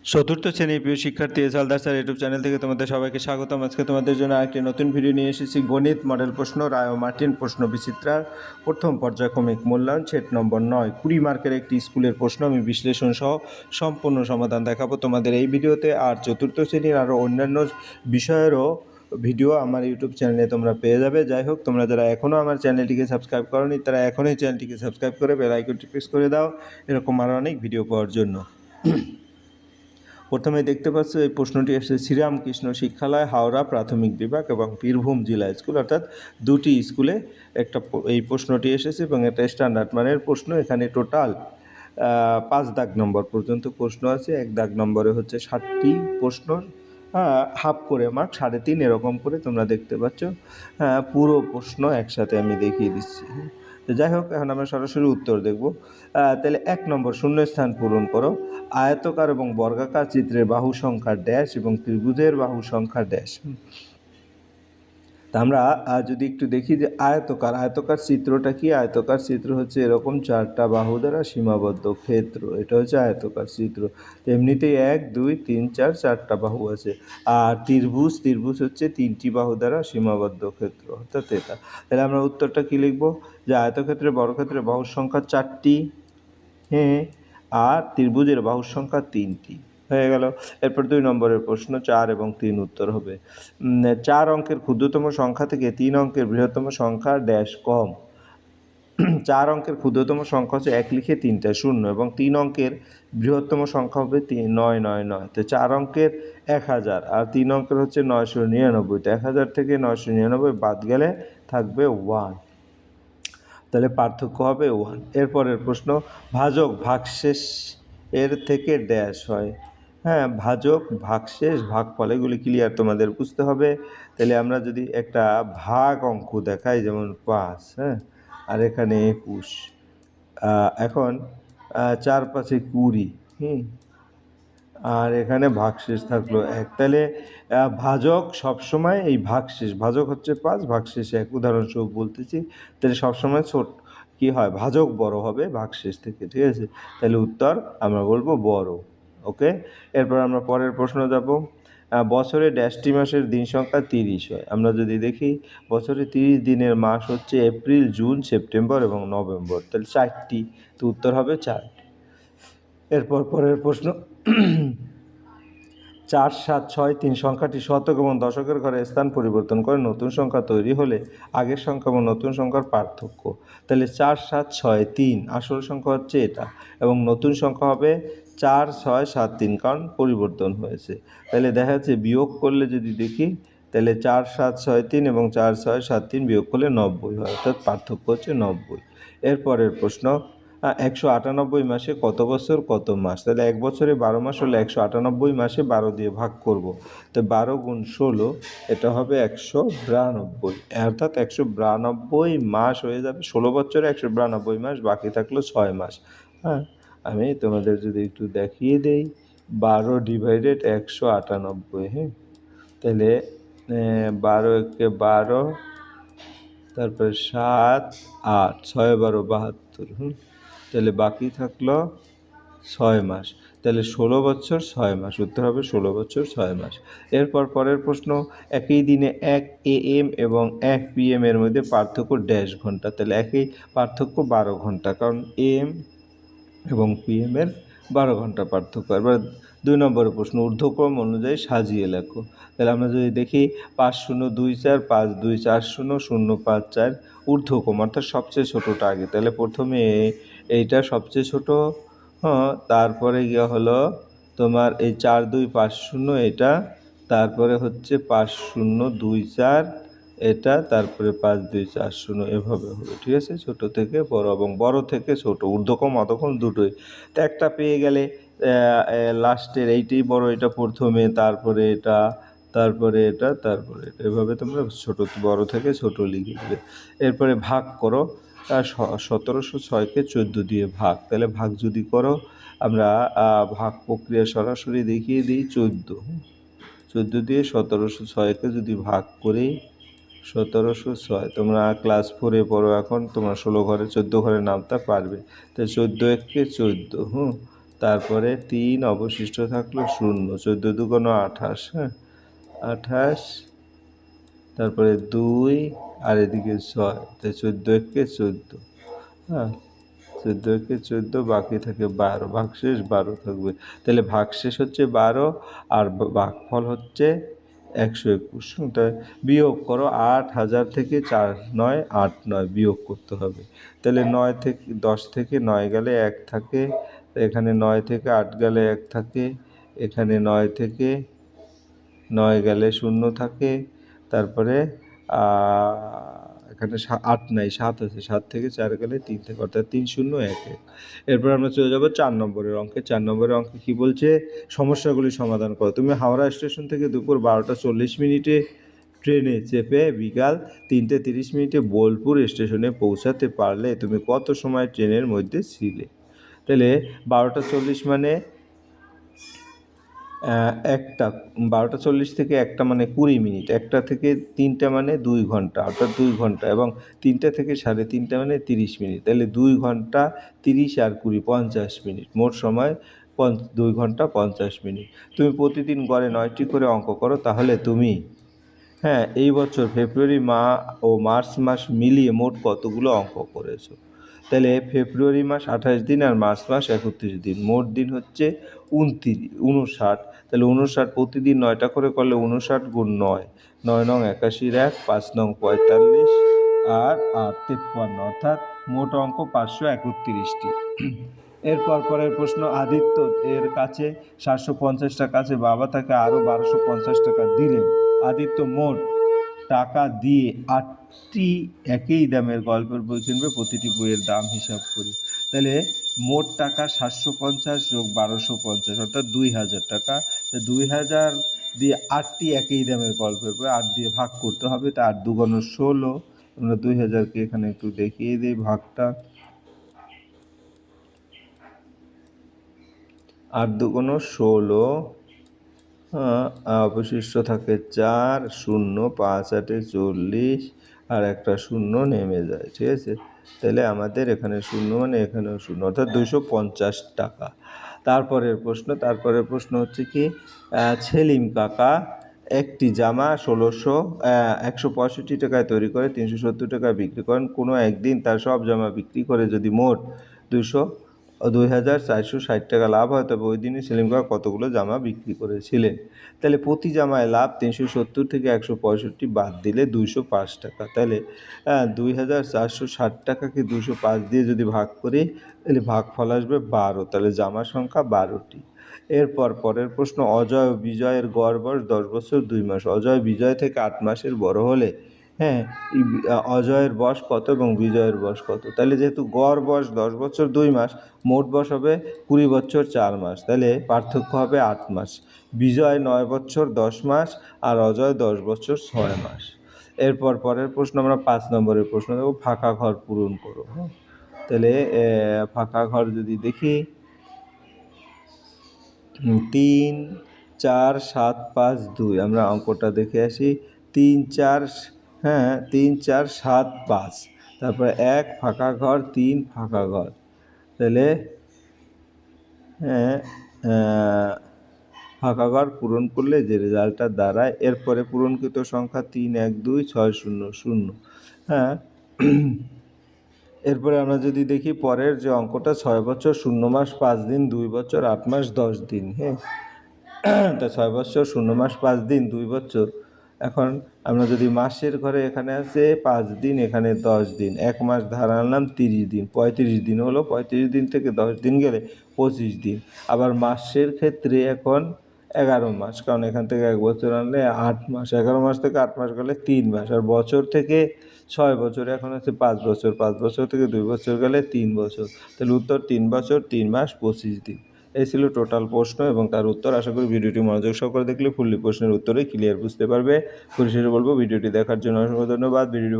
চতুর্থ শ্রেণীর প্রিয় শিক্ষার্থী হালদার স্যার ইউটিউব চ্যানেল থেকে তোমাদের সবাইকে স্বাগতম। আজকে তোমাদের জন্য আরেকটি নতুন ভিডিও নিয়ে এসেছি। গণিত মডেল প্রশ্ন, রায় ও মার্টিন প্রশ্ন বিচিত্রার প্রথম পর্যায়ক্রমিক মূল্যায়ন, সেট নম্বর 9, 20 মার্কের একটি স্কুলের প্রশ্ন। আমি বিশ্লেষণ সহ সম্পূর্ণ সমাধান দেখাবো তোমাদের এই ভিডিওতে। আর চতুর্থ শ্রেণীর আরও অন্যান্য বিষয়েরও ভিডিও আমার ইউটিউব চ্যানেলে তোমরা পেয়ে যাবে। যাই হোক, তোমরা যারা এখনও আমার চ্যানেলটিকে সাবস্ক্রাইব করোনি তারা এখনই চ্যানেলটিকে সাবস্ক্রাইব করে বেল আইকনটি প্রেস করে দাও এরকম আরও অনেক ভিডিও পাওয়ার জন্য। প্রথমে দেখতে পাচ্ছ এই প্রশ্নটি এসেছে শ্রীরামকৃষ্ণ শিক্ষালয়, হাওড়া প্রাথমিক বিভাগ এবং বীরভূম জেলা স্কুল, অর্থাৎ দুটি স্কুলে এই প্রশ্নটি এসেছে এবং এটা স্ট্যান্ডার্ড মানের প্রশ্ন। এখানে টোটাল 5 দাগ নম্বর পর্যন্ত প্রশ্ন আছে। 1 দাগ নম্বরে হচ্ছে 60টি প্রশ্ন, হাফ করে মার্ক 3.5 এরকম করে তোমরা দেখতে পাচ্ছ। পুরো প্রশ্ন একসাথে আমি দেখিয়ে দিচ্ছি। তো যাই হোক, এখন আমরা সরাসরি উত্তর দেখব। তাহলে 1 নম্বর, শূন্যস্থান পূরণ করো। আয়তকার এবং বর্গাকার চিত্রের বাহু সংখ্যা ড্যাশ এবং ত্রিভুজের বাহু সংখ্যা ড্যাশ। তা আমরা যদি একটু দেখি যে আয়তকার চিত্রটা কি। আয়তকার চিত্র হচ্ছে এরকম 4টা বাহু দ্বারা সীমাবদ্ধ ক্ষেত্র, এটা হচ্ছে আয়তকার চিত্র। এমনিতেই 1 2 3 4 4টা বাহু আছে। আর ত্রিভুজ হচ্ছে 3টি বাহু দ্বারা সীমাবদ্ধ ক্ষেত্র, অর্থাৎ এটা। তাহলে আমরা উত্তরটা কি লিখব, যে আয়তক্ষেত্রে বর্গক্ষেত্রে বাহুর সংখ্যা 4টি, হ্যাঁ, আর ত্রিভুজের বাহুর সংখ্যা 3টি হয়ে গেল। এরপর 2 নম্বরের প্রশ্ন, 4 এবং 3 উত্তর হবে। 4 অঙ্কের ক্ষুদ্রতম সংখ্যা থেকে 3 অঙ্কের বৃহত্তম সংখ্যা ড্যাশ কম। 4 অঙ্কের ক্ষুদ্রতম সংখ্যা হচ্ছে 1 লিখে 3টা শূন্য, এবং 3 অঙ্কের বৃহত্তম সংখ্যা হবে 999। তো 4 অঙ্কের 1000 আর 3 অঙ্কের হচ্ছে 999। তো 1000 থেকে 999 বাদ গেলে থাকবে 1, তাহলে পার্থক্য হবে 1। এরপরের প্রশ্ন, ভাজক ভাগশেষ এর থেকে ড্যাশ হয়। ভাজক ভাগশেষ ভাগফল এগুলি ক্লিয়ার তোমাদের বুঝতে হবে। তাহলে আমরা যদি একটা ভাগ অঙ্ক দেখাই, যেমন 5, আর এখানে 21, এখন 4 5 20, আর এখানে ভাগশেষ থাকলো 1। তাহলে ভাজক সবসময় এই ভাজক হচ্ছে 5, ভাগশেষ 1, উদাহরণস্বরূপ বলতেছি। তাহলে সবসময় কি হয়, ভাজক বড় হবে ভাগশেষ থেকে, ঠিক আছে। তাহলে উত্তর আমরা বলবো বড়। ওকে, এরপর আমরা পরের প্রশ্ন যাব। বছরে ড্যাশটি মাসের দিন সংখ্যা 30 হয়। আমরা যদি দেখি, বছরে 30 দিনের মাস হচ্ছে এপ্রিল, জুন, সেপ্টেম্বর এবং নভেম্বর। তাহলে 4টি, তো উত্তর হবে 4। এরপর পরের প্রশ্ন, 4 7 6 3 সংখ্যাটি শতক এবং দশকের ঘরে স্থান পরিবর্তন করে নতুন সংখ্যা তৈরি হলে আগের সংখ্যা এবং নতুন সংখ্যার পার্থক্য। তাহলে 4 7 6 3 আসল সংখ্যা হচ্ছে এটা, এবং নতুন সংখ্যা হবে 4 6 7 3, কারণ পরিবর্তন হয়েছে। তাহলে দেখা যাচ্ছে বিয়োগ করলে যদি দেখি, তাহলে 4 7 6 3 এবং 4 6 7 3 বিয়োগ করলে 90 হয়, অর্থাৎ পার্থক্য হচ্ছে 90। এরপরের প্রশ্ন, 198 মাসে কত বছর কত মাস। তাহলে 1 বছরে 12 মাস হলে 198 মাসে 12 দিয়ে ভাগ করব। তো 12 গুণ 16, এটা হবে 192, অর্থাৎ 192 মাস হয়ে যাবে। 16 বছরে 192 মাস, বাকি থাকলো 6 মাস। আমি তোমাদের যদি একটু দেখিয়ে দেই, 12 ডিভাইডেড 198, তাহলে 12 একে 12, তারপরে 7 8, 6 12 72, তাহলে বাকি থাকলো 6 মাস। তাহলে 16 বছর 6 মাস, উত্তর হবে 16 বছর 6 মাস। এরপর পরের প্রশ্ন, একই দিনে 1 AM এবং 1 PM এর মধ্যে পার্থক্য ড্যাশ ঘন্টা। তাহলে একই পার্থক্য 12 ঘন্টা, কারণ AM এবং PM এর 12 ঘন্টা পার্থক্য। এবার 2 নম্বরের প্রশ্ন, ঊর্ধ্বক্রম অনুযায়ী সাজিয়ে লেখো। তাহলে আমরা যদি দেখি, 5 0 2 4 5 2 4 0 0 5 4, ঊর্ধ্বক্রম অর্থাৎ সবচেয়ে ছোটোটা আগে। তাহলে প্রথমে এইটা সবচেয়ে ছোট, তারপরে গিয়ে হলো তোমার এই 4 2 5 0 এটা, তারপরে হচ্ছে 5 0 2 4 এটা, তারপরে 5 2 4 0, এভাবে হবে, ঠিক আছে। ছোট থেকে বড় এবং বড় থেকে ছোট, ঊর্ধ্বক্রম অধক্রম দুটোই। তো একটা পেয়ে গেলে লাস্টের এইটাই বড়, এটা প্রথমে, তারপরে এটা, তারপরে এটা, তারপরে এটা, এভাবে তোমরা ছোট বড় থেকে ছোট লিখে দেবে। এরপরে ভাগ করো, 1706কে 14 দিয়ে ভাগ। তাহলে ভাগ যদি করো, আমরা ভাগ প্রক্রিয়া সরাসরি দেখিয়ে দিই। 14 দিয়ে 1706কে যদি ভাগ করি, 1706, তোমরা ক্লাস 4-এ পড়ো এখন, তোমরা 16 ঘরে 14 ঘরে নামতে পারবে। তো 14 একে 14, তারপরে 3 অবশিষ্ট থাকলো 0, 14 দুগুণ 28, হ্যাঁ 28, তারপরে 2 আর এদিকে 6, তাই 14 একে 14, হ্যাঁ 14 একে 14, বাকি থাকে 12, ভাগশেষ 12 থাকবে। তাহলে ভাগশেষ হচ্ছে 12 আর ভাগফল হচ্ছে 121। তাই বিয়োগ করো, 8,000 থেকে 4,989 বিয়োগ করতে হবে। তাহলে 10 থেকে 9 গেলে 1 থাকে, এখানে 9 থেকে 8 গেলে 1 থাকে, এখানে 9 থেকে 9 গেলে 0 থাকে, তারপরে এখানে 8 নাই, 7 আছে, 7 থেকে 4 গেলে 3 থাকে, অর্থাৎ 3,011। এরপর আমরা চলে যাব 4 নম্বরের অঙ্কে। 4 নম্বরের অঙ্কে কী বলছে? সমস্যাগুলি সমাধান করো। তুমি হাওড়া স্টেশন থেকে দুপুর 12:40 ট্রেনে চেপে বিকাল 3:30 বোলপুর স্টেশনে পৌঁছাতে পারলে তুমি কত সময় ট্রেনের মধ্যে ছিলে? তাহলে 12:40 মানে 1টা, 12:40 থেকে 1টা মানে 20 মিনিট, 1টা থেকে 3টা মানে 2 ঘন্টা, অর্থাৎ 2 ঘন্টা, এবং 3টা থেকে 3:30 মানে 30 মিনিট। তাহলে 2 ঘন্টা 30 আর 20 50 মিনিট, মোট সময় 2 ঘন্টা 50 মিনিট। তুমি প্রতিদিন গড়ে 9টি করে অঙ্ক করো, তাহলে তুমি এই বছর ফেব্রুয়ারি ও মার্চ মাস মিলিয়ে মোট কতগুলো অঙ্ক করেছো? তাহলে ফেব্রুয়ারি মাস 28 দিন আর মার্চ মাস 31 দিন, মোট দিন হচ্ছে 59। তাহলে 59 প্রতিদিন 9টা করে করলে 59 গুণ 9, 9 নং 81 1, 5 নং 45 আর 53, অর্থাৎ মোট অঙ্ক 531টি। এরপর পরের প্রশ্ন, আদিত্য এর কাছে 750 টাকা আছে, বাবা তাকে আরও 1250 টাকা দিলেন। আদিত্য মোট টাকা দিয়ে 8টি একই দামের গল্পের বই কিনবে, প্রতিটি বইয়ের দাম হিসাব করি। তাহলে মোট টাকা 750 যোগ 1250, অর্থাৎ 2000 টাকা। 2000 দিয়ে 8টি একই দামের গল্পের বই 8 দিয়ে ভাগ করতে হবে, তা 8 দুগুণ 16। আমরা 2000কে এখানে একটু দেখিয়ে দিই ভাগটা। 8 দুগুণ 16, অবশিষ্ট থাকে 4, 0, 5 8 40, আর একটা 0 নেমে যায়, ঠিক আছে। তাহলে আমাদের এখানে 0 মানে এখানেও 0, অর্থাৎ 250 টাকা। তারপরের প্রশ্ন হচ্ছে কি, সেলিম কাকা একটি জামা 165 টাকায় তৈরি করে 370 টাকায় বিক্রি করেন। কোনো একদিন তার সব জামা বিক্রি করে যদি মোট 2,460 টাকা লাভ হয়, তবে ওই দিনই সেলিম কাকা কতগুলো জামা বিক্রি করেছিলেন? তাহলে প্রতি জামায় লাভ 370 থেকে 165 বাদ দিলে 205 টাকা। তাহলে 2,460 টাকাকে 205 দিয়ে যদি ভাগ করি, তাহলে ভাগফল আসবে 12, তাহলে জামা সংখ্যা 12টি। এরপর পরের প্রশ্ন, অজয় ও বিজয়ের গড় বয়স 10 বছর 2 মাস। অজয় বিজয় থেকে 8 মাসের বড় হলে অজয়ের বয়স কত এবং বিজয়ের বয়স কত? তাহলে যেহেতু গড় বয়স 10 বছর 2 মাস, মোট বয়স হবে 20 বছর 4 মাস, তাহলে পার্থক্য হবে 8 মাস। বিজয় 9 বছর 10 মাস আর অজয় 10 বছর 6 মাস। এরপর পরের প্রশ্ন আমরা 5 নম্বরের প্রশ্ন দেবো, ফাঁকা ঘর পূরণ করো। তাহলে ফাঁকা ঘর যদি দেখি, 3 4 7 5 2, আমরা অঙ্কটা দেখে আসি। 3 4 3 4 7 5, তারপরে 1 ফাঁকা ঘর, 3 ফাঁকা ঘর। তাহলে ফাঁকা ঘর পূরণ করলে যে রেজাল্টটা দাঁড়ায়, এরপরে পূরণকৃত সংখ্যা 3 1 2 6 0 0। এরপরে আমরা যদি দেখি পরের যে অঙ্কটা, 6 বছর 0 মাস 5 দিন 2 বছর 8 মাস 10 দিন। তা 6 বছর 0 মাস 5 দিন 2 বছর। এখন আমরা যদি মাসের ঘরে এখানে আছে 5 দিন, এখানে 10 দিন, 1 মাস ধারা আনলাম 30 দিন, 35 দিন হলো। 35 দিন থেকে 10 দিন গেলে 25 দিন। আবার মাসের ক্ষেত্রে এখন 11 মাস, কারণ এখান থেকে 1 বছর আনলে 8 মাস, 11 মাস থেকে 8 মাস গেলে 3 মাস, আর বছর থেকে 6 বছর এখন আছে 5 বছর, 5 বছর থেকে 2 বছর গেলে 3 বছর। তাহলে উত্তর 3 বছর 3 মাস 25 দিন। এই ছিল টোটাল প্রশ্ন এবং তার উত্তর। আশা করি ভিডিওটি মনোযোগ সহকারে দেখলে ফুললি প্রশ্নের উত্তরে ক্লিয়ার বুঝতে পারবে। পরিশেষে বলবো, ভিডিওটি দেখার জন্য অসংখ্য ধন্যবাদ। ভিডিওটি